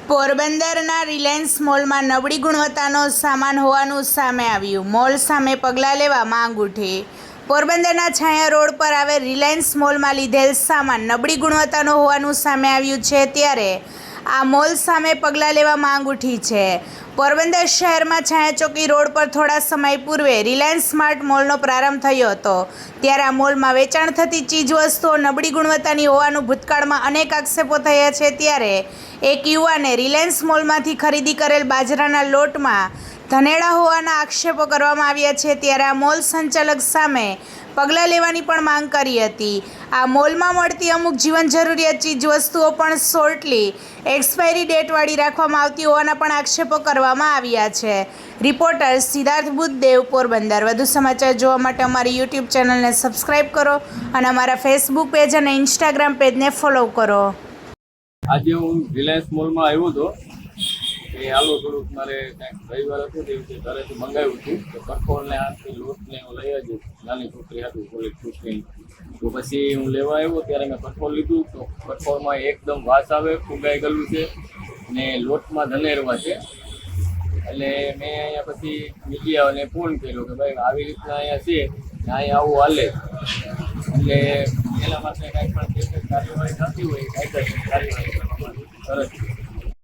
પોરબંદરના રિલાયન્સ મોલમાં નબળી ગુણવત્તાનો સામાન હોવાનું સામે આવ્યું. મોલ સામે પગલાં લેવા માંગ ઉઠી. પોરબંદરના છાયા રોડ પર આવેલ રિલાયન્સ મોલમાં લીધેલ સામાન નબળી ગુણવત્તાનો હોવાનું સામે આવ્યું છે, ત્યારે આ મોલ સામે પગલાં લેવા માંગ ઉઠી છે. પોરબંદર શહેરમાં છાયા ચોકી રોડ પર થોડા સમય પૂર્વે રિલાયન્સ સ્માર્ટ મોલનો પ્રારંભ થયો હતો, ત્યારે આ મોલમાં વેચાણ થતી ચીજવસ્તુઓ નબળી ગુણવત્તાની હોવાનું ભૂતકાળમાં અનેક આક્ષેપો થયા છે. ત્યારે એક યુવાને રિલાયન્સ મોલમાંથી ખરીદી કરેલ બાજરાના લોટમાં ધનેડા હોવાના આક્ષેપો કરવામાં આવ્યા છે, ત્યારે આ મોલ સંચાલક સામે પગલાં લેવાની પણ માંગ કરી હતી. આ મોલમાં મળતી અમુક જીવન જરૂરિયાત ચીજવસ્તુઓ પણ શોર્ટલી એક્સપાયરી ડેટવાળી રાખવામાં આવતી હોવાના પણ આક્ષેપો કરવામાં આવ્યા છે. રિપોર્ટર સિદ્ધાર્થ બુદ્ધદેવ, પોરબંદર. વધુ સમાચાર જોવા માટે અમારી યુટ્યુબ ચેનલને સબસ્ક્રાઈબ કરો અને અમારા ફેસબુક પેજ અને ઇન્સ્ટાગ્રામ પેજને ફોલો કરો. આજે હું રિલાયન્સ મોલમાં આવ્યો હતો કે હાલો થોડુંક મારે કાંઈક રવિવાર હતું તે રીતે ઘરેથી મંગાવ્યું હતું તો કઠોળને હાથથી લોટને હું લઈ આવ્યો. નાની છોકરી હતું થોડીક છોકરી, તો પછી હું લેવા આવ્યો ત્યારે મેં કઠોળ લીધું તો કઠોળમાં એકદમ વાસ આવે, ફૂગાઈ ગયેલું છે ને લોટમાં ધનેરવા છે. એટલે મેં અહીંયા પછી મીડિયાને ફોન કર્યો કે ભાઈ આવી રીતના અહીંયા છે ને અહીંયા આવું હાલે, એટલે એના માટે કાંઈ પણ કાર્યવાહી થતી હોય કાયદેસર કાર્યવાહી કરવામાં સરસ.